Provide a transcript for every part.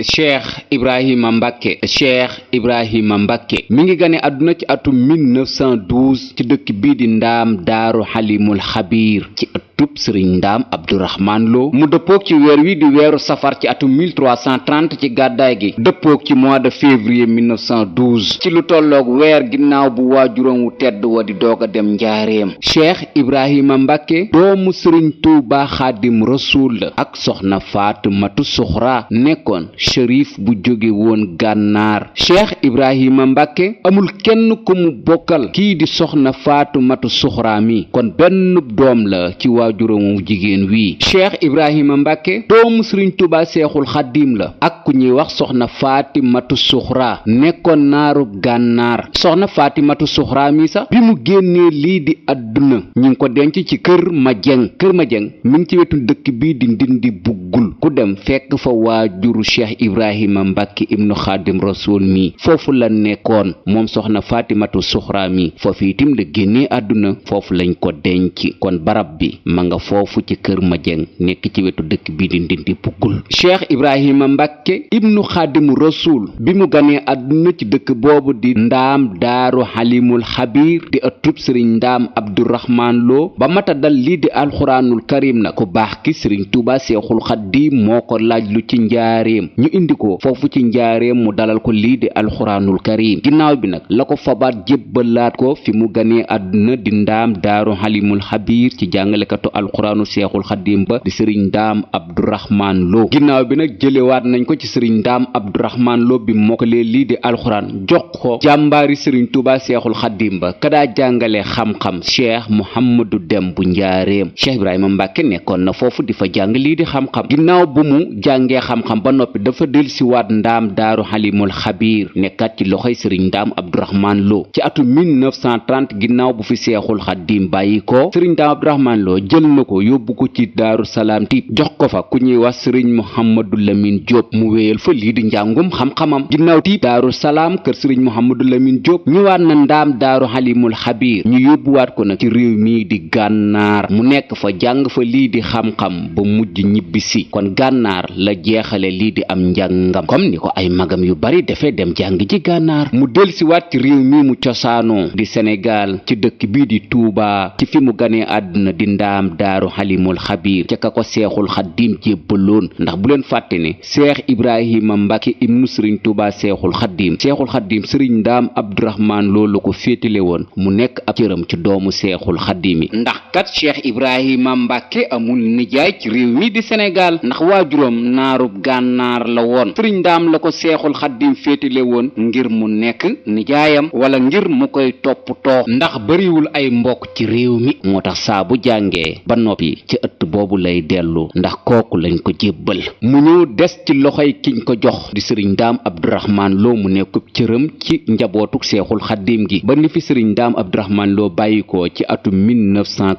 Cheikh Ibrahima Mbacke. Cheikh Ibrahima Mbacke mi ngi gane àdduna ci atum 1912 ci dëkk bii di ndaam daaru xalimul xabiir ci ëttub sëriñ ndaam abdourahman lo mu dëppoog ci weer wi di weeru safar ci atum 1330 ci gàddaay gi dëppoog ci mois de février 1912 ci lu tolloog weer ginnaaw bu waajuram wu tedd wa di doog a dem njaareem. Cheikh Ibrahima Mbacke doomu sëriñ Tuuba xaadim rasuul la ak soxna Faatumatu Suxra nekkoon shérif bu jóge woon gànnaar. Cheikh Ibrahima Mbacke amul kenn ku mu bokkal kii di soxna Faatumatu Suxra mi kon benn doom la ci waajuram wu jigéen wii. Cheikh Ibrahima Mbacke doomu sëriñ Tuuba seexul xaadim la ak ku ñuy wax soxna Faatimatu Suxra nekkoon naaru gànnaar. soxna Faatimatu Suxra mi sax bi mu génnee lii di àdduna ñu ngi ko denc ci kër ma jeng mi ngi ci wetu dëkk bii di ndindi buggul ku dem fekk fa waajuru Cheikh Ibrahima Mbacke ibnu xaadim rasul mi foofu la nekkoon moom soxna Faatimatu Suxra mi foofu itam la génnee àdduna foofu lañ ko denc kon barab bi ma nga foofu ci kër ma jeng nekk ci wetu dëkk bii di ndindi buggul. Cheikh Ibrahima Mbacke ibnu xaadim rasul bi mu ganee àdduna ci dëkk boobu di ndaam daaru xalimul xabiir di ëttub sëriñ ndaam abdourahman lo ba mata dal lii di alxuraanul karim na ku baax ki sëriñ Tuuba seexul xaddiim moo ko laaj lu ci njaareem ñu indi ko foofu ci njaareem mu dalal ko lii di alxuraanul karim ginnaaw bi nag la ko fabaat jébbalaat ko fi mu ganee àdduna di ndaam daaru xalimul xabiir ci jàngalekatu alxuraanu seexul xaddiim ba di sëriñ ndaam abdourahman lo ginnaaw bi nag jëlewaat nañ ko ci sëriñ ndaam abdourahman lo bi mokkalee lii di alxuraan jox ko jàmbaari sëriñ Tuuba seexul xaddiim ba kadaa jàngale xam-xam cheikh Mouhamadou Dem bu njaareem. Cheikh Ibrahima Mbacke nekkoon na foofu di fa jàng lii di xam-xam ginnaaw bu mu jàngee xam-xam ba noppi dafa dellusiwaat ndaam daaru xalimul xabiir nekkaat ci loxoy sëriñ ndaam abdourahman lo ci atum 1930 ginnaaw bu fi seexul xaddiim bàyyi ko sëriñ ndaam abdourahman lo jël na ko yóbbu ko ci daaru salaam tiib jox ko fa ku ñuy wax sëriñ Mouhamadou Lamine Diop mu wéyal fa lii di njàngum xam-xamam ginnaaw tiib daaru salaam kër sëriñ Mouhamadou Lamine Diop ñëwaat na ndaam daaru xalimul xabiir ñu yóbbuwaat ko nag ci réew mii di gànnaar mu nekk fa jàng fa lii di xam-xam ba mujj ñibbisi kon gànnaar la jeexale lii di am njàngam comme ni ko ay magam yu bari defee dem jàng ji gànnaar mu delsiwaat ci réew mi mu cosaanoo di Sénégal ci dëkk bii di Touba ci fi mu ganee àdduna di ndaam daaru xalimul xabiir ca ka ko seexul xaddiim jébbaloon ndax bu leen fàtte ne Cheikh Ibrahima Mbacke ibnu sëriñ Touba seexul xaddiim sëriñ ndaam abdourahman loolu ko féetale woon mu nekk ab cëram ci doomu seexul xaddiim yi ndax kat Cheikh Ibrahima Mbacke amul nijaay ci réew mi di Sénégal ndax waajuram naarub gànnaar la woon sëriñ ndaam la ko seexul xaddiim féetale woon ngir mu nekk nijaayam wala ngir mu koy toppatoo ndax bariwul ay mbokk ci réew mi moo tax saa bu jàngee ba noppi ci ëtt boobu lay dellu ndax kooku lañ ko jébbal mu ñëw des ci loxoy kiñ ko jox di sëriñ ndaam abdourahman loo mu nekk cëram ci njabootuk seexul xaddiim gi ba ni fi sëriñ ndaam abdourahman loo bàyyikoo ci atum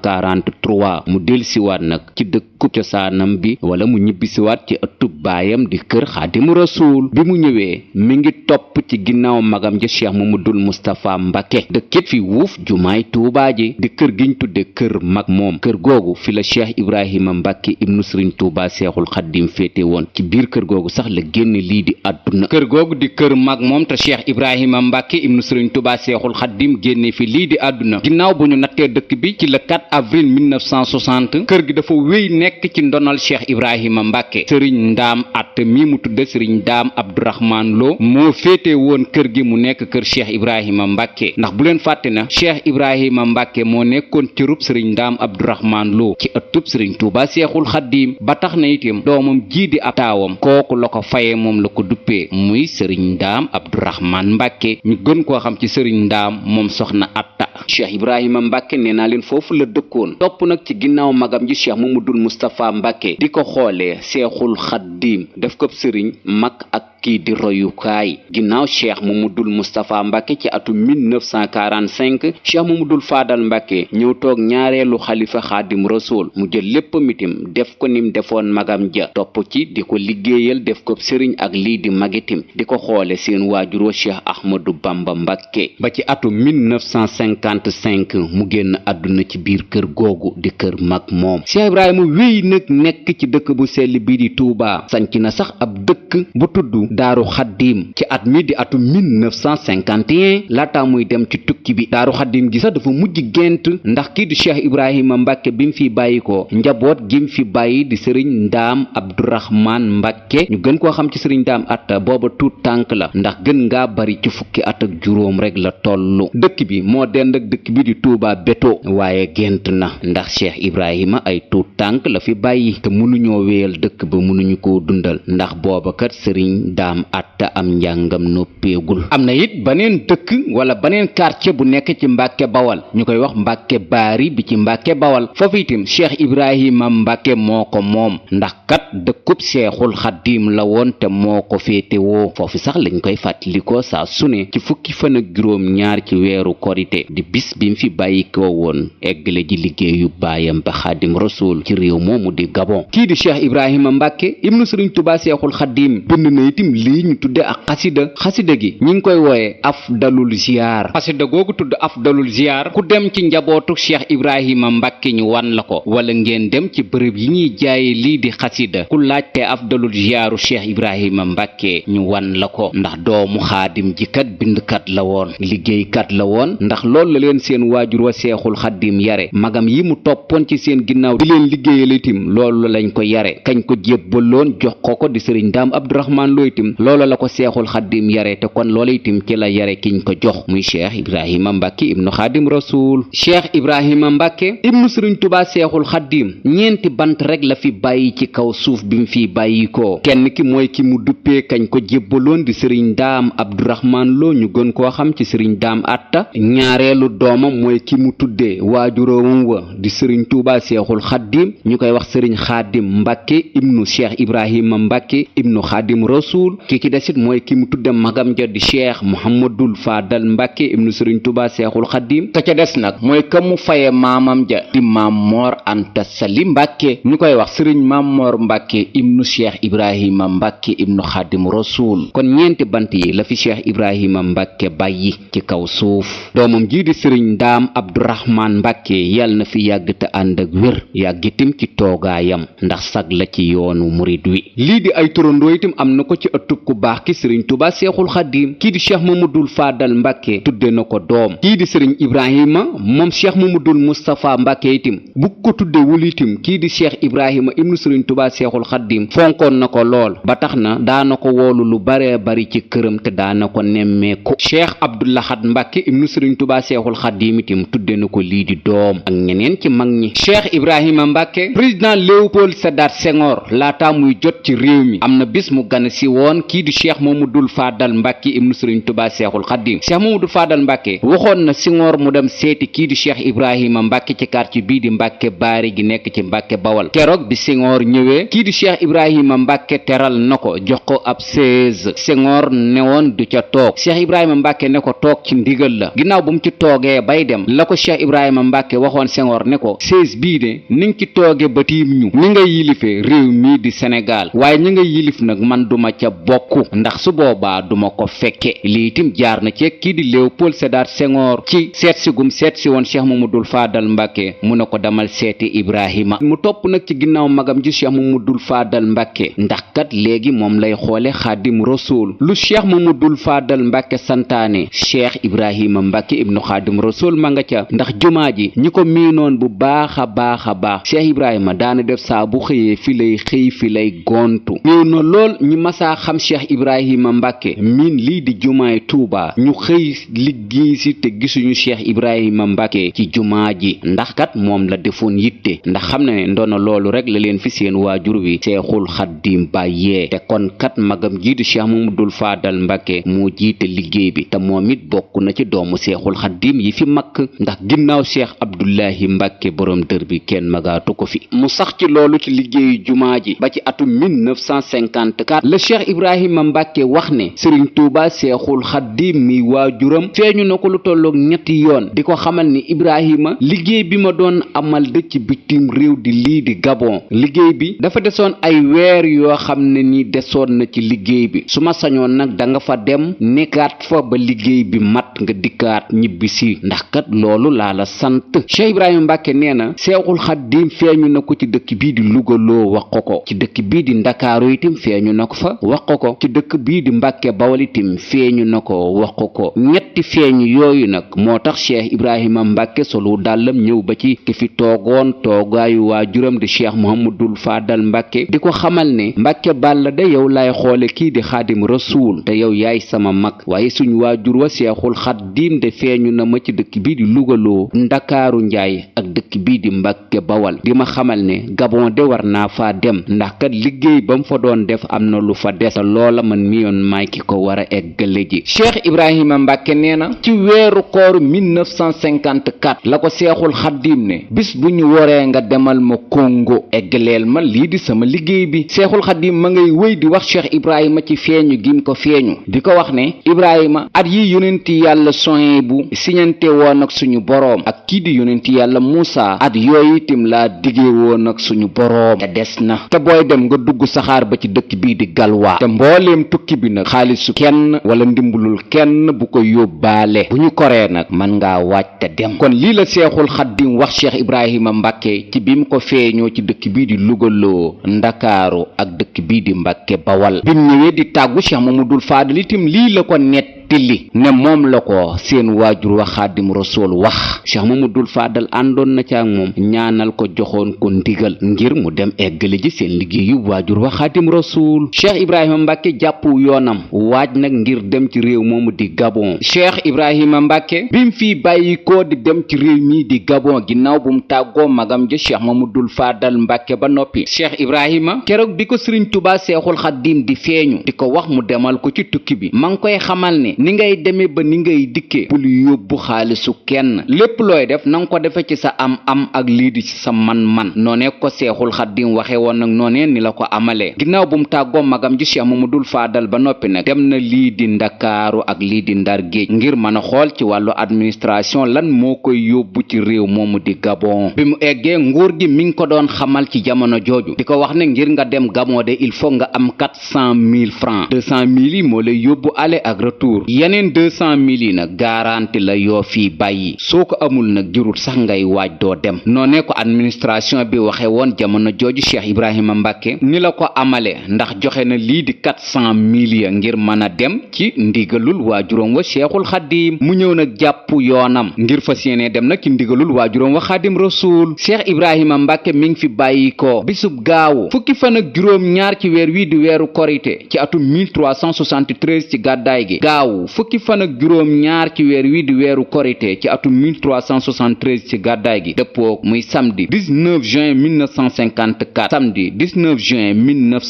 1943 mu delsiwaat nag ci dëkkub cosaanam bi wala mu ñibbisiwaat ci ëttub baayam di kër xaadimu rasuul bi mu ñëwee mi ngi topp ci ginnaaw magam ja cheikh mamadul mustapha Mbacke dëkkit fi wuuf jumaay Tuubaa ji di kër giñ tudde kër mag moom kër googu fi la cheikh Ibrahima Mbacke ibnu sëriñ Tuubaa seexul xaddiim féete woon ci biir kër googu sax la génn lii di àdduna kër googu di kër mag moom te cheikh Ibrahima Mbacke ibnu sëriñ Tuubaa seexul xaddiim génne fi lii di àdduna ginnaaw bu ñu nattee dëkk bi ci le 4 avril 1960 kër gi dafa wéy nekk ci ndonal cheikh Ibrahima Mbacke sëriñ ndaam at mi mu tudde sëriñ ndaam abdourahman lo moo féete woon kër gi mu nekk kër cheikh Ibrahima Mbacke ndax bu leen fàtte na cheikh Ibrahima Mbacke moo nekkoon cërub sëriñ ndaam abdourahman lo ci ëttub sëriñ Tuubaa seexul xaddiim ba tax na itam doomam jii di ab taawam kooku la ko faye moom la ko duppee muy sëriñ ndaam abdourahman Mbacke ñu gën koo xam ci sëriñ ndaam moom soxna atta cheikh Ibrahima Mbacke nee naa leen foofu la dëkkoon topp nag ci ginnaaw magam ji cheikh mamadul mustapha Mbacke di ko xoolee seexul xaddiim def ko sëriñ mag ak kii di royukaay. ginnaaw cheikh mamadul moustapha mbàkke ci atum 1945 cheikh mamadul faadal mbàkke ñëw toog ñaareelu xalifa xaadim rasul mu jël lépp mitim def ko nim defoon magam ja topp ci di ko liggéeyal def ko sëriñ ak lii di magitim di ko xoole seen waajuroo cheikh ahmadu bamba mbàkke ba ci atum 1955 mu génn àdduna ci biir kër googu di kër mag moom. cheikh ibrahima wéy nag nekk ci dëkk bu sell bii di Touba sanc na sax ab dëkk bu tudd daaru xaddim ci at mi di atum 1951 laata muy dem ci tukki bi. daaru xaddim gi sax dafa mujj gént ndax kii di cheikh ibrahima mbàkke bi mu fi bàyyi ko njaboot gi mu fi bàyyi di sëriñ ndaam abdourahman mbàkke ñu gën koo xam ci sëriñ ndaam atta booba tuut tànk la ndax gën ngaa bari ci fukki at ak juróom rek la tollu. dëkk bi moo dend ak dëkk bi di Touba Beto waaye gént na ndax cheikh ibrahima ay tuut tànk la fi bàyyi te mënuñoo wéyal dëkk ba mënuñu koo dundal ndax booba kat sëriñ ndaam atta am njàngam noppeegul. am na it baneen dëkk wala baneen quartier bu nekk ci mbàkke bawal ñu koy wax mbàkke baari bi ci mbàkke bawal foofu itam cheikh ibrahima mbàkke moo ko moom ndax kat dëkkub seexul xaddiim la woon te moo ko féetewoo. foofu sax lañ koy fàttalikoo saa sune ci fukki fan ak juróom ñaar ci weeru korite di bis bi mu fi bàyyikoo woon eggale ji liggéeyu baayam ba xaadim rasul ci réew moomu di Gabon. kii di cheikh ibrahima mbàkke ibnu sëriñ tubaa seexul xaddiim bind na itam lii ñu tudde ak xasida gi ñi ngi koy wooye afdalul ziyaar. xasida googu tudd afdalul ziyaar ku dem ci njabootu cheikh ibrahima mbàkke ñu wan la ko wala ngeen dem ci bërëb yi ñuy jaaye lii di xasida ku laajte afdalul ziyaaru cheikh ibrahima mbàkke ñu wan la ko ndax doomu xaadim ji kat bindkat la woon liggéeykat la woon ndax loolu la leen seen waajur wa seexul xaddiim yare magam yi mu toppoon ci seen ginnaaw di leen liggéeyal itam loolu lañ ko yare kañ ko jébbaloon jox ko di sëriñ daam abdourahman loo itam loolu la ko seexul xaddiim yare te kon loolu itam ci la yare kiñ ko jox muy cheikh ibrahima mbàkke ibnu xaadim rasul. cheikh ibrahima mbàkke ibnu sëriñ tubaa seexul xaddiim ñeenti bant rek la fi bàyyi ci kaw suuf bi mu fi bàyyi ko kenn ki mooy ki mu duppee kañ ko jébbaloon di sëriñ daam abdourahman loo ñu gën koo xam ci sëriñ daam atta. ñaareelu doomam mooy ki mu tuddee waajuróomam wa di sëriñ tuubaa seexul xaddiim ñu koy wax sëriñ xaadim mbàkke ibnu cheikh ibrahima mbàkke ibnu xaadim rasul. ki ci desit mooy ki mu tudde magam ja di cheikh muhammadul faadal mbàkke ibnu sëriñ tuubaa seexul xaddiim. ka ca des nag mooy ka mu faye maamam ja di maam moor anta sali mbàkke ñu koy wax sëriñ maam moor mbàkke ibnu cheikh ibrahima mbàkke ibnu xaadim rasul. kon ñeenti bant yi la fi cheikh ibrahima mbàkke bàyyi ci kaw suuf. doomam jii di sëriñ ndaam abdourahman mbàkke yàlla na fi yàgg te ànd ak wér yàggitim ci toogaayam ndax sag la ci yoonu murid wi. lii di ay turandoo itam am na ko ci ëttub ku baax ki sëriñ tuubaa seexul xaddiim. kii di cheikh mamadul faadal mbàkke tudde na ko doom. kii di sëriñ ibrahima moom cheikh mamadul moustapha mbàkke itam bu ko tudde wul itam kii di cheikh ibrahima ibnu sëriñ tuubaa seexul xaddiim fonkoon na ko lool ba tax na daana ko woolu lu bare bari ci këram te daana ko nemmeeku. cheikh abdoulahat mbàkke ibnu sëriñ tuubaa seexul xaddiim itam tudde na ko lii di doom ak ñeneen ci mag ñi. cheikh ibrahima mbàkke président léopold sédar senghor laata muy jot ci réew mi am na bis mu gane si woon kii di cheikh mamadul faadal mbàkke ibnu sëriñ tuubaa seexul xaddiim. cheikh mamadul faadal mbàkke waxoon na senghor mu dem seeti kii di cheikh ibrahima mbàkke ci quartier bii di mbàkke baari gi nekk ci mbàkke bawal. keroog bi senghor ñëwee kii di cheikh ibrahima mbàkke teral na ko jox ko ab chaise. senghor newoon du ca toog cheikh ibrahima mbàkke ne ko toog ci ndigal la. ginnaaw bu mu ci toogee bay dem la ko cheikh ibrahima mbàkke waxoon senghor ne ko chaise bii de ni nga ci tooge ba tiim ñu ni nga yilife réew mii di sénégal waaye ñi nga yilif nag man duma ca bokk ndax su boobaa duma ko fekke. lii itam jaar na ci kii di léopold sédar senghor ci seetsi gum seetsi woon cheikh mamadul faadal mbàkke mu ne ko demal seeti ibrahima. mu topp nag ci ginnaaw magam ji cheikh mamadul faadal mbàkke ndax kat léegi moom lay xoole xaadim rasul. lu cheikh mamadul faadal mbàkke santaane cheikh ibrahima mbàkke ibnu xaadim rasul ma nga ca ndax jumaa ji ñi ko miinoon bu baax a baax cheikh ibrahima daana def saa bu xëyee fi lay xëy fi lay gontu. néew na lool ñi masaa xam cheikh ibrahima mbàkke miin lii di jumaay tuuba ñu xëy liggéey si te gisuñu cheikh ibrahima mbàkke ci jumaa ji ndax kat moom la defoon yitte ndax xam na ne ndono loolu rek la leen fi seen waajur wi seexul xaddim bàyyee te kon kat magam jiitu cheikh mamadul faadal mbàkke moo jiite liggéey bi te moom it bokk na ci doomu seexul xaddim yi fi mag ndax ginnaaw cheikh Abdoulahi Mbàkke borom dër bi kenn magaatu ko fi mu sax ci loolu ci liggéeyu jumaa ji ba ci atum 1954 la cheikh Ibrahima Mbàkke wax ne sëriñ Tuuba seexul xaddim mi waajuram feeñu na ko lu tolloog ñetti yoon di ko xamal ni Ibrahima liggéey bi ma doon amal dëcc bitim réew di lii di Gabon liggéey bi dafa desoon ay weer yoo xam ne ni desoon na ci liggéey bi su ma sañoon nag danga fa dem nekkaat fa ba liggéey bi mat nga dikkaat ñibbisi ndax kat loolu laa la sant cheikh Ibrahima Mbàkke nee na seexul xaddim feeñu na ko ci dëkk bii di Louga loo wax ko ci dëkk bii di Ndakaaru itam feeñu na ko fa wax ko ci dëkk bii di Mbàkke Bawol itam feeñu na ko wax ko ñetti feeñ yooyu nag moo tax cheikh Ibrahima Mbàkke solu dàllam ñëw ba ci ki fi toogoon toogaayu waajuram di cheikh Muhammadul Faadal Mbàkke di ko xamal ne Mbàkke Bàlla de yow laay xoole kii di xaadim rasuul te yow yaay sama mag waaye suñ waajur wa seexul xaddim de feeñu na ma ci dëkk bii di lugaloo Ndakaaru njaay ak dëkk bii di Mbàkke Bawal di ma xamal ne Gabon de war naa faa dem ndax kat liggéey ba mu fa doon def am na lu fa des loola man mi yoon maay ki ko war a eggale ji cheikh Ibrahima Mbàkke nee na ci weeru koor 1954 la ko seexul xaddim ne bis bu ñu woree nga demal ma Congo eggaleel ma lii di sama liggéey bi seexul xaddim ma ngay wéy di wax cheikh Ibrahima ci feeñu gim ko feeñu di ko wax ne Ibrahima at yi yonenti yàlla soye bu siñante woon ak suñu boroom ak kii di yonenti yàlla Muusa at yooyu itam laa diggee woon ak suñu boroom te des na te booy dem nga dugg saxaar ba ci dëkk bii di Galwaa te mbooleem tukki bi nag xaalisu kenn wala ndimbalul kenn bu ko yóbbaale bu ñu koree nag man ngaa waaj te dem kon lii la seexul xaddim wax cheikh Ibrahima Mbàkke ci bi mu ko feeñoo ci dëkk bii di lugaloo Ndakaaru ak dëkk bii di Mbàkke Bawal bi mu ñëwee di tàggu cheikh Mamadul Faadal itam lii la ko nettali ne moom la ko seen waajur wa xaadim rasul wax cheikh Mamadul Faadal àndoon na ca ak moom ñaanal ko joxoon ko ndigal ngir mu dem eggale ji seen liggéeyu waajur wa xaadim rasul cheikh Ibrahima Mbàkke jàpp yoonam waaj nag ngir dem ci réew moomu di Gabon cheikh Ibrahima Mbàkke bi mu fii bàyyi ko di dem ci réew mii di Gabon ginnaaw bu mu tàggoo magam ja cheikh Mamadul Faadal Mbàkke ba noppi cheikh Ibrahima keroog bi ko sëriñ Tuubaa seexul xaddim di feeñu di ko wax mu demal ko ci tukki bi ma ngi koy xamal ne ni ngay demee ba ni ngay dikkee bul yóbbu xaalisu kenn lépp looy def nanga ko defe ci sa am ak lii di ci sa man-man noonee ko seexul xaddim waxe woon nag noonee ni la ko amalee ginnaaw bu mu tàggoo magam ji cheikh Mamadul Faadal ba noppi nag dem na lii di Ndakaaru ak lii di Ndar géej ngir mën a xool ci wàllu administration lan moo koy yóbbu ci réew moomu di Gabon bi mu eggee nguur gi mi ngi ko doon xamal ci jamono jooju di ko wax ne ngir nga dem Gabon de il faut nga am 400 000 francs 200 000 yi moo lay yóbbu aller ak retour yeneen 200 000 yi nag garanti la yoo fii bàyyi soo ko amul nag jurul sax ngay waaj doo dem noonee ko administration bi waxe woon jamono jooju cheikh Ibrahima Mbàkke ni la ko amale ndax joxe na lii di 400 000 ya ngir mën a dem ci ndigalul waajuram wa cheikhul xaddim mu ñëw nag jàpp yoonam ngir fas yéene dem nag ci ndigalul waajuram wa xaadim rasul cheikh Ibrahima Mbàkke mi ngi fi bàyyi ko bisub gaawu fukki fan ak juróom ñaar ci weer wii di weeru korite ci atum 1373 ci gàddaay gi gaawu fukki fan ak juróom ñaar ci weer wii di weeru korite ci atum 1373 ci gàddaay gi dëppoo muy samedi 19 juin 1954 samedi 19 juin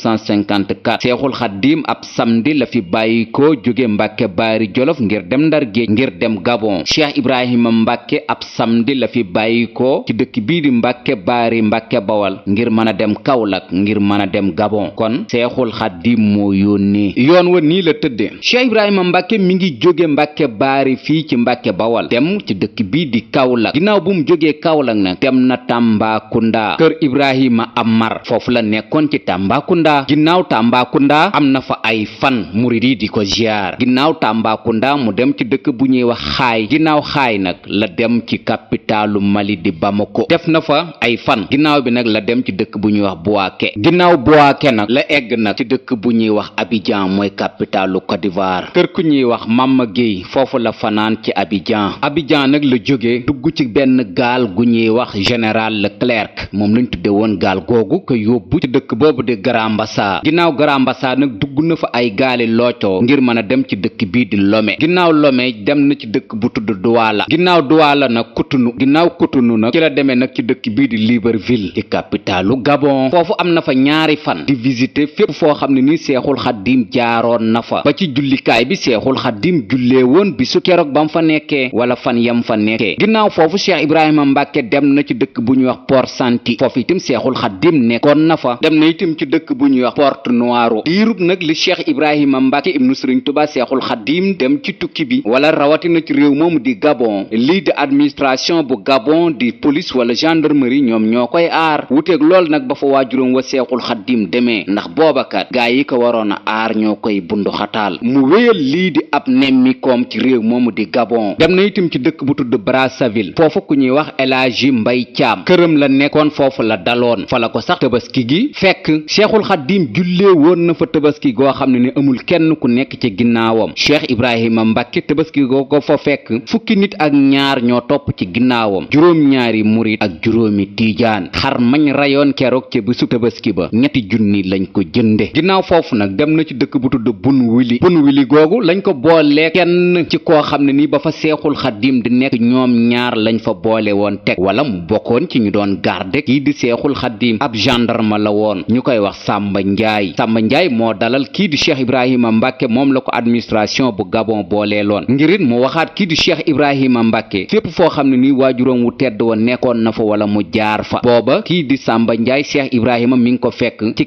1954 seexul xaddim ab samedi la fi bàyyi ko jóge Mbàkke Baari Jolof ngir dem Ndar géej ngir dem Gabon cheikh Ibrahima Mbàkke ab samedi la fi bàyyi ko ci dëkk bii di Mbàkke Baari Mbàkke Bawal ngir mën a dem Kaolack ngir mën a dem Gabon kon seexul xaddim moo yónnee yoon wa nii la tëddee cheikh Ibrahima Mbàkke mi ngi jóge Mbàkke Baari fii ci Mbàkke Bawal dem ci dëkk bii di Kaolack ginnaaw bu mu jógee Kaolack nag dem na Tambacounda kër Ibrahima Amar foofu la nekkoon ci Tambacounda ginnaaw Tambacounda am na fa ay fan murid yi di ko ziar ginnaaw Tambacounda mu dem ci dëkk bu ñuy wax xaay ginnaaw xaay nag la dem ci capitalu Mali di Bamako def na fa ay fan ginnaaw bi nag la dem ci dëkk bu ñuy wax Bouaké ginnaaw Bouaké nag la egg nag ci dëkk bu ñuy wax Abidjan mooy capitalu Côte d'Ivoire kër ku ñuy wax Mama Gueye foofu la fanaan ci Abidjan nag la jóge dugg ci benn gaal gu ñuy wax général Leclerc moom lañ tudde woon gaal googu ko yóbbu ci dëkk boobu di Grand Bassam ginnaaw Grand Bassam nag dugg na fa ay gaali loocoo ngir mën a dem ci dëkk bii di Lomé ginnaaw Lomé dem na ci dëkk bu tudd Douala ginnaaw Douala nag Cotonou ginnaaw Cotonou nag ci la demee nag ci dëkk bii di Libreville ci capitalu Gabon foofu am na fa ñaari fan di visiter fépp foo xam ne ni seexul xaddim jaaroon na fa ba ci jullikaay bi seexul seexul xaddim jullee woon bisu keroog bam fa nekkee wala fan yam fa nekkee. ginnaaw foofu cheikh ibrahima mbàkke dem na ci dëkk bu ñuy wax port santi foofu itam seexul xaddim nekkoon na fa. dem na itam ci dëkk bu ñuy wax porte noire diirub nag li cheikh ibrahima mbàkke ibnu sëriñ tuba seexul xaddim dem ci tukki bi wala rawatina ci réew moomu di gabon lii di administration bu gabon di police wala gendarmerie ñoom ñoo koy aar wuteeg lool nag ba fa waajuram wa seexul xaddim demee ndax boobakat gaa yi ko waroon a aar ñoo koy bundu xataal mu wéyal lii di ab nemmikoom ci réew moomu di gabon. dem na itam ci dëkk bu tudd Brazzaville foofu ku ñuy wax El Hadji Mbay Caam këram la nekkoon foofu la daloon fa la ko sax tabaski gi fekk seexul xaddim jullee woon na fa tabaski goo xam ne ni amul kenn ku nekk ci ginnaawam cheikh ibrahima mbàkke tabaski goo ko fa fekk fukki nit ak ñaar ñoo topp ci ginnaawam juróom-ñaari murit ak juróomi tiijaan xar mañ rayoon keroog ca bisu tabaski ba ñetti junni lañ ko jënde. ginnaaw foofu nag dem na ci dëkk bu tudd bun wili googu lañ ko boole kenn ci koo xam ne ni ba fa seexul xaddim di nekk ñoom ñaar lañ fa boole woon teg wala mu bokkoon ci ñu doon garde kii di seexul xaddim ab gendarme la woon ñu koy wax Samba Njaay moo dalal kii di cheikh ibrahima mbàkke moom la ko administration bu gabon booleeloon ngirit mu waxaat kii di cheikh ibrahima mbàkke fépp foo xam ne ni waajuram wu tedd wa nekkoon na fa wala mu jaar fa. booba kii di Samba Njaay cheikh ibrahima mi ngi ko fekk ci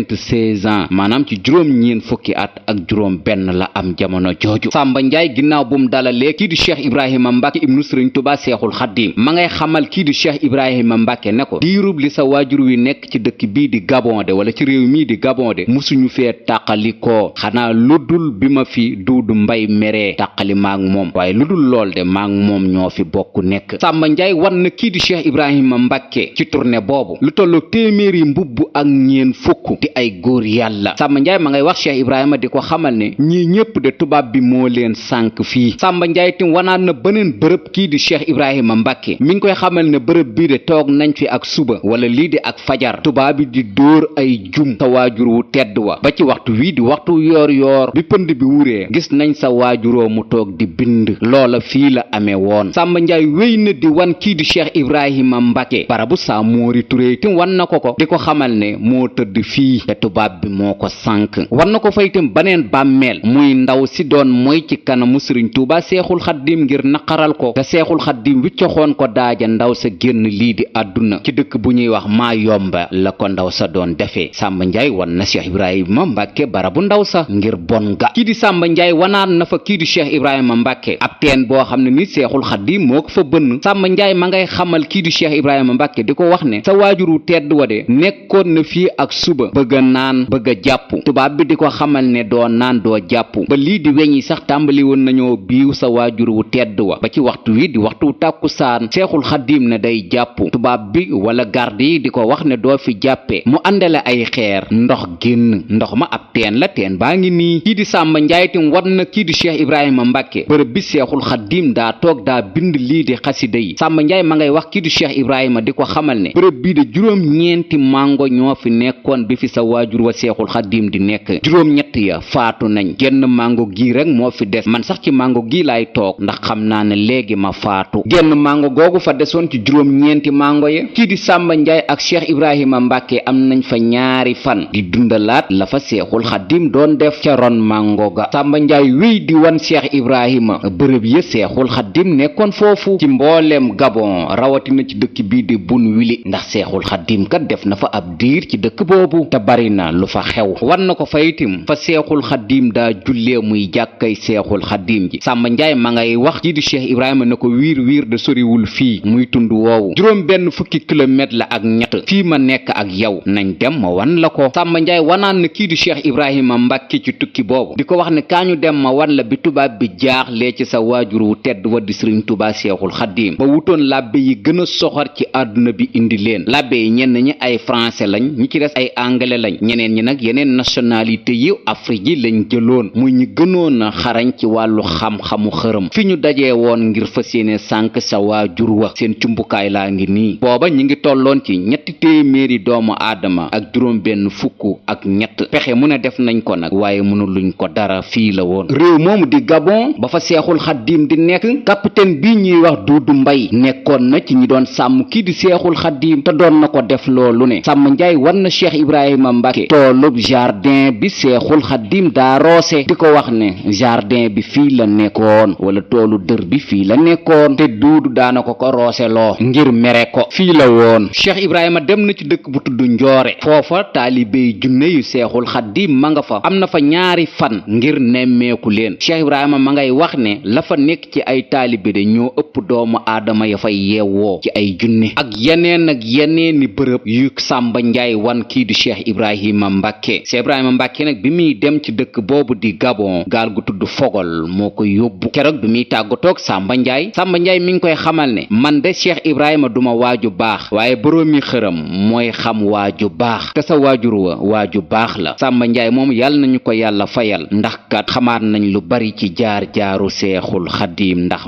96 ans maanaam ci juróom-ñeen fukki at ak juróom benn la am jamono jooju. Samba Njaay ginnaaw bu mu dalalee kii di cheikh ibrahima mbàkke ibnu sëriñ tuba seexul xaddim ma ngay xamal kii di cheikh ibrahima mbàkke ne ko diirub li sa waajur wi nekk ci dëkk bii di gabon de wala ci réew mii di gabon de musuñu fee tàqalikoo xanaa lu dul bi ma fi duudu mbay meree tàqali maag moom waaye lu dul lool de maag moom ñoo fi bokk nekk. Samba Njaay wan na kii di cheikh ibrahima mbàkke ci tournée boobu lu tollu téeméeri mbubb ak ñeen fukk di ay góor yàlla. Samba Njaay ma ngay wax cheikh ibrahima di ko xamal ne ñii ñépp de tubaab bi moo leen sànk fii. Samba Njaay tim wanaat na beneen bërëb kii di cheikh ibrahima mbàkke mi ngi koy xamal ne bërëb bii de toog nañ fi ak suba wala lii di ak fajar tubaab bi di dóor ay jum sa waajur wu tedd wa ba ci waxtu wii di waxtu yoor bi pënd bi wuree gis nañ sa waajuroo mu toog di bind loola fii la amee woon. Samba Njaay wéy na di wan kii di cheikh ibrahima mbàkke barabu Samori Touré tim wan na ko di ko xamal ne moo tëdd fii te tubaab bi moo ko sànk wan na ko fa itam baneen bàmmeel muy ndaw si doon mooy ci kanamu sëriñ tuuba seexul xaddim ngir naqaral ko te seexul xaddim wiccoxoon ko daaja ndaw sa génn lii di àdduna ci dëkk bu ñuy wax maa yomba la ko ndaw sa doon defee. Samba Njaay wan na cheikh ibrahima mbàkke barabu ndaw sa ngir bon ga. kii di Samba Njaay wanaat na fa kii di cheikh ibrahima mbàkke ab teen boo xam ne ni seexul xaddim moo ko fa bënn. Samba Njaay ma ngay xamal kii di cheikh ibrahima mbàkke di ko wax ne sa waajuru tedd wa de nekkoon na fii ak suba bëgg a naan bëgg a jàpp tubaab bi di ko xamal ne doo naan doo jàpp ba lii di weñ yi sax tàmbali woon nañoo biiw sa waajur wu tedd wa ba ci waxtu wi di waxtu tàkkusaan seexul xaddim ne day jàpp tubaab bi wala garde yi di ko wax ne doo fi jàppe mu àndale ay xeer ndox génn ndox ma ab teen la teen baa ngi nii. kii di Samba Njaay tim war na kii di cheikh ibrahima mbàkke bërëb bi seexul xaddim daa toog daa bind lii di xasida yi. Samba Njaay ma ngay wax kii di cheikh ibrahima di ko xamal ne bërëb bii de juróom-ñeenti mango ñoo fi nekkoon bi fi sa waajur wa seexul xaddim di nekk juróom-ñett ya faatu nañ genn mango gii rek moo fi des man sax ci mango gii laay toog ndax xam naa ne léegi ma faatu. genn mango googu fa desoon ci juróom-ñeenti mango ya kii di Samba Njaay ak cheikh ibrahima mbàkke am nañ fa ñaari fan di dundalaat la fa seexul xaddim doon def ca ron mango ga. Samba Njaay wéy di wan cheikh ibrahima bërëb ya seexul xaddim nekkoon foofu ci mbooleem gabon rawatina ci dëkk bii di bun wili ndax seexul xaddim kat def na fa ab diir ci dëkk boobu te bari na lu fa xew. wan na ko fa itim fa seexul xaddim daa jullee muy jàkkay seexul xaddim ji. Samba Njaay ma ngay wax kii di cheikh ibrahima ne ko wiir de soriwul fii muy tund woowu juróom benn fukki kilomètre la ak ñett fii ma nekk ak yow nañ dem ma wan la ko. Samba Njaay wanaan na kii di cheikh ibrahima mbàkke ci tukki boobu di ko wax ne kaañu dem ma wan la bi tubaab bi jaaxlee ci sa waajur wu tedd wa di sëriñ tuba seexul xaddim ba wutoon labbe yi gën a soxor ci àdduna bi indi leen. labbe yi ñenn ñi ay français lañ ñi ci des ay anglais lañ ñeneen ñi nag yeneen nationalité yi Afrique yi lañ jëloon muy ñi gënoon a xarañ ci wàllu xam-xamu xërëm fi ñu dajee woon ngir fas yéene sànk sa waajur wa seen cumbukaay laa ngi nii. booba ñi ngi tolloon ci 300 doomu aadama ak juróom benn fukk ak ñett pexe mu ne def nañ ko nag waaye mënu luñ ko dara fii la woon. réew moomu di Gabon ba fa seexul xaddim di nekk capitaine bii ñuy wax Duudu Mbay nekkoon na ci ñi doon sàmm kii di seexul xaddim te doon na ko def loolu ne. Samba Njaay war na cheikh ibrahima mbàkke toolub jardin bi seexul xaddim daa roose di ko wax ne jardin bi fii la nekkoon wala toolu dër bi fii la nekkoon te duudu daana ko rooseloo ngir mere ko fii la woon. Cheikh Ibrahima dem na ci dëkk bu tudd Njoore foofa taalibey junne yu seexul xaddim ma nga fa am na fa ñaari fan ngir nemmeeku leen. Cheikh Ibrahima ma ngay wax ne la fa nekk ci ay taalibe de ñoo ëpp doomu aadama ya fay yeewoo ci ay junne ak yeneeni bërëb yu Sàmba Njaay wan kii di Cheikh Ibrahima Mbàkke. Cheikh Ibrahima Mbàkke nag bi muy dem ci dëkk boobu di Gabon gaal gu tudd Fogol moo ko yóbbu. keroog bi muy tàggatoog Sàmba Njaay mi ngi koy xamal ne man de Cheikh Ibrahima duma waaju baax waaye boroomi xëram mooy xam waaju baax te sa waajur wa waaju baax la. Sàmba Njaay moom yàlla nañu ko yàlla fayal ndax kat xamaat nañ lu bari ci jaar-jaaru seexul xaddiim ndax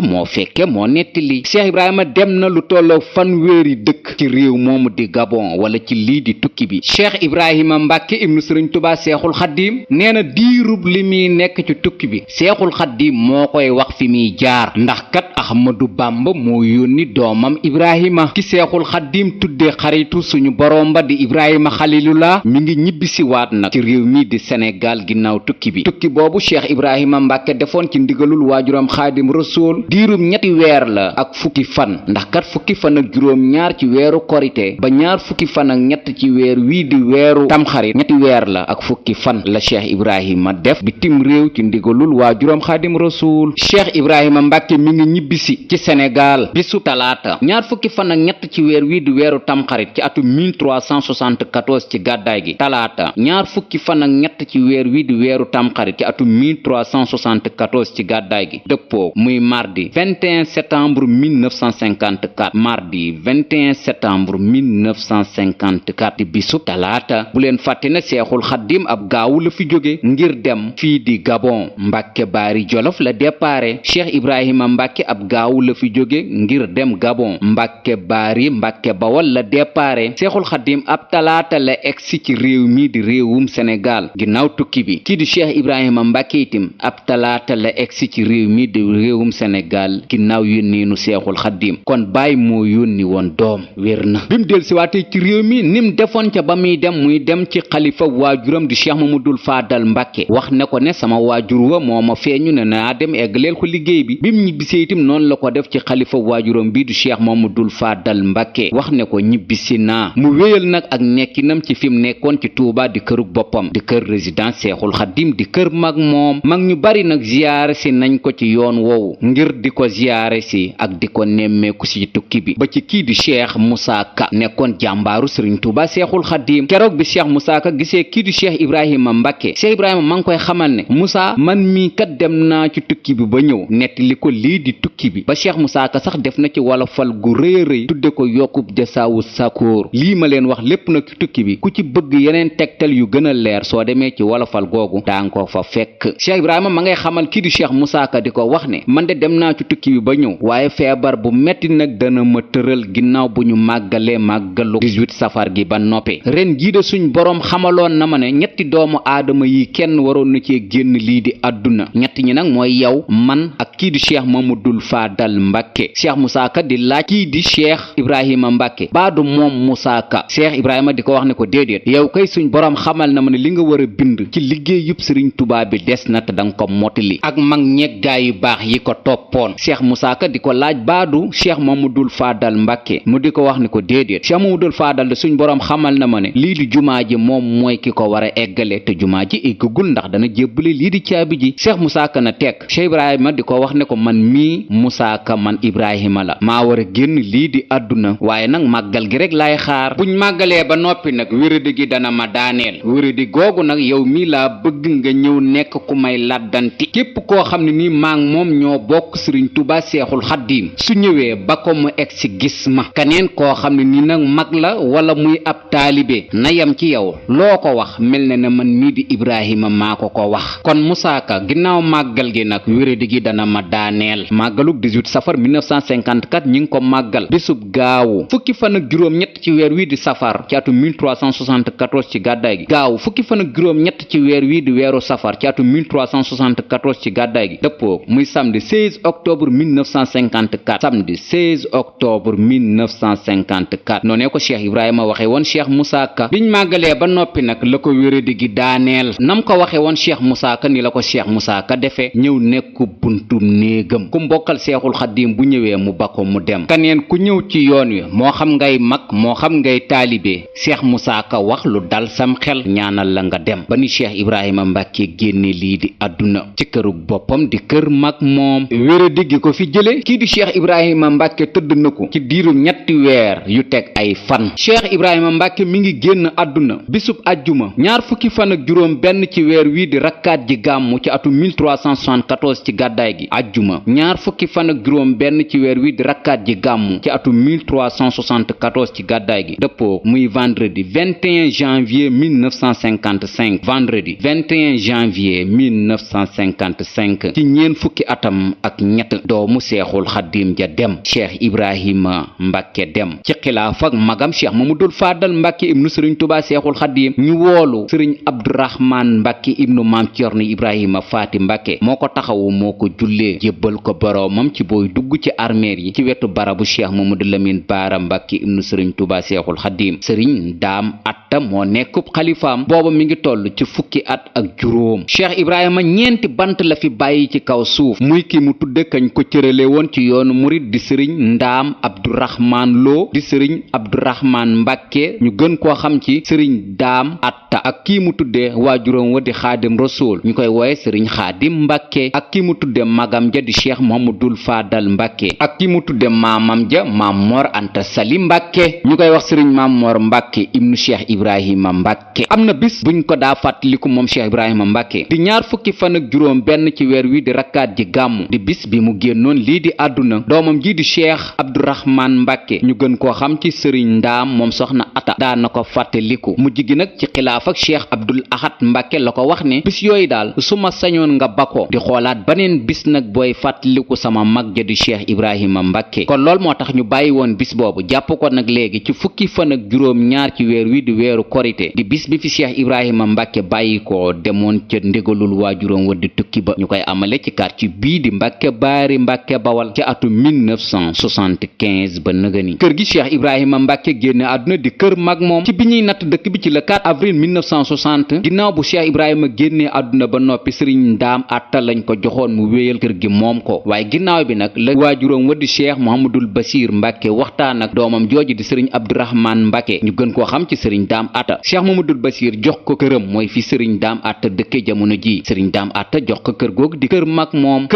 moo fekke moo nettali. Cheikh Ibrahima dem na lu tolloo fanweeri dëkk ci réew moomu di Gabon wala ci lii di tukki bi. Cheikh Ibrahima Mbàkke ibnu Sëriñ Tuubaa seexul xaddiim nee na diirub li muy nekk ci tukki bi seexul xaddiim moo koy wax fi muy jaar ndax kat Ahmadu Bamba moo yónni doomam Ibrahima ki seexul xaddiim tuddee xaritu suñu boroom ba di Ibrahima Xalilullah mi ngi ñibbisi waat nag ci réew mi di Sénégal ginnaaw tukki bi. tukki boobu Cheikh Ibrahima Mbàkke defoon ci ndigalul waajuram Xaadim Rasuul diirum ñetti weer la ak fukki fan ndax kat fukki fan ak juróom-ñaar ci weeru korite ba ñaar fukki fan ak ñett ci weer wii di weeru tamxarit ñetti weer la ak fukki fan la Cheikh Ibrahima def bitim réew ci ndigalul waajuram Xaadim Rasuul. Cheikh Ibrahima Mbàkke mi ngi ñibbisi ci Sénégal bisu talaata ñaar fukki fan ak ñett ci weer wii di weeru tamxarit ci atum 1374 ci gàddaay gi talaata ñaar fukki fan ak ñett ci weer wii di weeru tamxarit ci atum 1374 ci gàddaay gi dëppoo muy mardi 21 septembre 1954 mardi 21 septembre 1954 di bisu talaata. bu leen fàtte ne seexul xaddim ab gaawu la fi jóge ngir dem fii di Gabon Mbàkke Baari Jolof la déparé. Cheikh Ibrahima Mbàkke ab gaawu la fi jóge ngir dem Gabon Mbàkke Baari Mbàkke Bawol la déparé. seexul xaddim ab talaata la egsi ci réew mi di réewum Sénégal ginnaaw tukki bi. kii di Cheikh Ibrahima Mbàkke itam ab talaata la egsi ci réew mi di réewum Sénégal ginnaaw yónneenu seexul xaddim kon baay moo yónni woon doom wér na. bi mu del siwaatee ci réew mi nim defoon ca ba muy dem ci xalifa waajuram di Cheikh Mamadul Faadal Mbàkke wax ne ko ne sama waajur wa moo ma feeñu ne naa dem eggaleel ko liggéey bi. bim ñibbisee itam noonu la ko def ci xalifa waajuram bi du Cheikh Mamadul Faadal Mbàkke wax ne ko ñibbisi naa mu wéyal nag ak nekkinam ci fi mu nekkoon ci Tuubaa di kërug boppam di kër résidence seexul xaddim di kër mag moom mag ñu bari nag ziyaare si nañ ko ci yoon woowu ngir di ko ziyaare si ak di ko nemmeeku si tukki bi ba ci kii di Cheikh Moussa Ka nekkoon jàmbaaru Sëriñ Tuubaa seexul xaddim keroog bi Cheikh Moussa Ka gisee kii di Cheikh Ibrahima Mbàkke Cheikh Ibrahima ma ngi koy xamal ne Moussa man mii kat dem naa ci tukki bi ba ñëw nettali ko lii di tukki bi ba Cheikh Moussa Ka sax def na ci wolofal gu rëy rëy tudde ko yokkub jasaawu sakóor lii ma leen wax lépp nag ci tukki bi ku ci bëgg yeneen tegtal yu gën a leer soo demee ci wolofal googu daa nga ko fa fekk. Cheikh Ibrahima ma ngay xamal kii di Cheikh Moussa Ka di ko wax ne man de dem naa ci tukki bi ba ñëw waaye feebar bu metti nag dana ma tëral ginnaaw bu ñu màggalee màggalu 18 safar gi ba noppi ren jii de suñ boroom xamaloon na ma ne ñetti doomu aadama yi kenn waroon na cee génn lii di àdduna ñett ñi nag mooy yow man ak kii di Cheikh Mamadul Faadal Mbàkke. Cheikh Moussa Ka di laaj kii di Cheikh Ibrahima Mbàkke baadu moom Moussa Ka. Cheikh Ibrahima di ko wax ne ko déedéet yow kay suñ boroom xamal na ma ne li nga war a bind ci liggéey yëpp Sëriñ Tuubaa bi des na te danga ko mottali ak mag ñeggaay yu baax yi ko toppoon. Cheikh Moussa Ka di ko laaj baadu Cheikh Mamadul Faadal Mbàkke mu di ko wax ne ko déedéet Cheikh Mamadul Faadal de suñ boroom xamal na ma ne lii di jumaa ji moom mooy ki ko war a eggale te jumaa ji eggagul ndax dana jébbale lii di caabi ji. Cheikh Moussa Ka na tekk Cheikh Ibrahima di ko wax ne ko man mii Moussa Ka man Ibrahima la maa war a génn lii di àdduna waaye nag màggal gi rek laay xaar buñ màggalee ba noppi nag wéradi gi dana ma daaneel wéradi googu nag yow mii laa bëgg nga ñëw nekk ku may laddanti képp koo xam ne nii maa ngi moom ñoo bokk Sëriñ Tuubaa seexul xaddiim su ñëwee ba ko mu egg si gis ma kaneen koo xam ne nii nag mag la wala muy ab taalibe na yam ci yow loo ko wax mel na ne man mii di Ibrahima maa ko wax kon Moussa Ka ginnaaw màggal gi nag wéradi gi dana ma daaneel màggalug 18 safar 1954 ñi ngi ko màggal bisub gaawu fukki fan ak juróom ñett ci weer wii di safar ci atum 1374 ci gàddaay gi gaawu fukki fan ak juróom ñett ci weer wii di weeru safar ci atum 1374 ci gàddaay gi dëppoo muy samedi 16 octobre 1954 samedi 16 octobre 1954 noonee ko Cheikh Ibrahima waxe woon Cheikh Moussa Ka biñ màggalee ba noppi nag la ko wéradi gi daaneel nam ko waxe woon Cheikh Moussa Ka ni la ko Cheikh Moussa Ka defee ñëw nekk buntum néegam ku mbokkal seexul xaddiim bu ñëwee mu ba ko mu dem kaneen ku ñëw ci yoon wi moo xam ngay mag moo xam ngay taalibe Cheikh Moussa Ka wax lu dal sam xel ñaanal la nga dem ba ni Cheikh Ibrahima Mbacke génne lii di àdduna ci kërug boppam di kër mag moom wéra diggi ko fi jële kii di Cheikh Ibrahima Mbacke tëdd na ko ci diiru ñetti weer yu teg ay fan Cheikh Ibrahima Mbacke mi ngi génn àdduna bisub ajjuma ñaar fukki fan ak juróom benn ci weer wii di rakkaat ji gàmmu ci atu 1374 ci gàddaay gi ajjuma ñaar fukki fan ak juróom benn ci weer wii di rakkaat ji gàmmu ci atu 1374 ci gàddaay gi dëppoo muy vendredi 21 janvier 1955 vendredi 21 janvier 1955 ci ñeen fukki atam ak ñett doomu seexul xaddiim ja dem Cheikh Ibrahima Mbacke dem ci xilaaf ak magam Cheikh Mamadul Fadal Mbacke ibnu sëriñ Tuubaa seexul xaddiim ñu woolu sëriñ Abdourahman Mbacke ibnu maam Cerno Ibrahima Faati Mbacke moo ko taxawu moo ko jullee jébbal ko boroomam ci booy dugg ci armeer yi ci wetu barabu Cheikh Mamadou Lamine Baara Mbacke ibnu sëriñ Tuubaa seexul xaddiim sëriñ Daam Atta moo nekkub xalifaam booba mi ngi toll ci fukki at ak juróom Cheikh Ibrahima ñeenti bant la fi bàyyi ci kaw suuf muy ki mu tudde kañ ko cërale woon ci yoonu murit di sëriñ Ndaam Abdourahman Lo di sëriñ Abdourahman Mbacke ñu gën koo xam ci sëriñ Daam Atta ak kii mu tudde waajuram wa di Xaadim Rasuul ñu koy wooye sëriñ Xaadim Mbacke ak kii mu tudde magam ja di Cheikh Mamadul Fadal Mbacke ak kii mu tudde maamam ja Maam Mor Anta Sali Mbacke ñu koy wax sëriñ Maam Mor Mbacke ibnu Cheikh Ibrahima Mbacke am na bis buñ ko daa fàttaliku moom Cheikh Ibrahima Mbacke di ñaar fukki fan ak juróom benn ci weer wi di rakkaat ji gàmmu di bis bi mu génnoon lii di àdduna doomam ji di Cheikh Abdourahman Mbacke ñu gën koo xam ci sëriñ Ndaam moom soxna Ata daa na ko fàttaliku mujj gi nag ci xilaaf ak Cheikh Abdoul Ahad Mbacke la ko wax ne bis yooyu daal su ma sañoon nga bako di xoolaat baneen bis nag booy fàttaliku sama mag ja di Cheikh Ibrahima Mbacke kon lool moo tax ñu bàyyi woon bis boobu jàpp ko nag léegi ci fukki fan ak juróom ñaar ci weer wi di weeru korite di bis bi fi Cheikh Ibrahima Mbacke bàyyi ko demoon ca ndigalul waajuram wa di tukki ba ñu koy amale ci quartier bii di Mbacke Baari Mbacke Bawal ci atu 1975 ba nëgëni kër gi Cheikh Ibrahima Mbacke génne àdduna di kër mag moom ci bi ñuy natt dëkk bi ci le 4 avril 1960 ginnaaw bu Cheikh Ibrahima génnee àdduna ba noppi sëriñ Ndaam Atta lañ ko joxoon mu wéyal kër gi moom ko waaye ginnaaw bi nag la waajuram wa di Cheikh Mouhamadul Basir Mbacke waxtaan ak doomam jooju di sëriñ Abdourahman Mbacke ñu gën koo xam ci sëriñ Daam Atta Cheikh Mouhamadul Basir jox ko këram mooy fi sëriñ Daam Atta dëkke jamono ji sëriñ Daam Atta jox ko kër googu di kër mag moom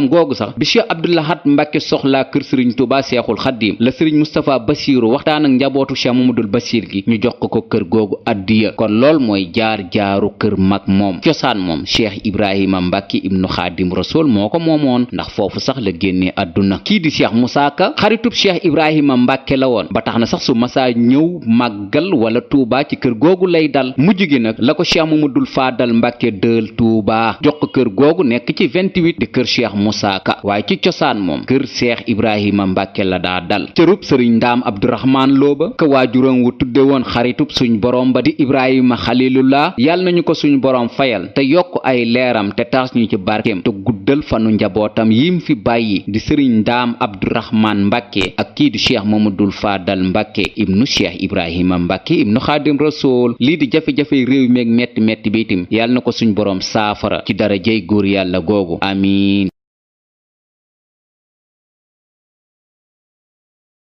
googu sax bi Cheikh Abdoul Ahad Mbacke soxlaa kër sëriñ Touba Seexul Xaddiim la sëriñ Moustapha Bassirou waxtaan ak njabootu Cheikh Mamadul Basir gi ñu jox ko kër googu addiya kon lool mooy jaar-jaaru kër mag moom cosaan moom Cheikh Ibrahima Mbacke ibnu Xaadim Rasul moo ko moomoon ndax foofu sax la génnee àdduna kii di Cheikh Moussa Ka xaritub Cheikh Ibrahima Mbacke la woon ba tax na sax su masaa ñëw màggal wala Touba ci kër googu lay dal mujj gi nag la ko Cheikh Mamadul Fadal Mbacke dël Touba jox ko kër googu nekk ci 28 di kër Cheikh Moussa Ka waaye ci cosaan moom kër Cheikh Ibrahima Mbacke la daa dal cërub sëriñ Ndaam Abdourahman Lo ba ka waajuram wu tudde woon xaritub suñ borom ba di Ibrahima Xalilullah yàlla nañu ko suñ borom fayal te yokk ay leeram te taas ñu ci barkeem te guddal fanu njabootam yim fi bàyyi di sëriñ Ndaam Abdourahman Mbacke ak kii di Cheikh Mamadul Fadal Mbacke ibnu Cheikh Ibrahima Mbacke ibnu Xaadim Rasul lii di jafe-jafe réew meeg metti bi itam yàlla na ko suñ borom saafara ci darajay góor yàlla googu amiin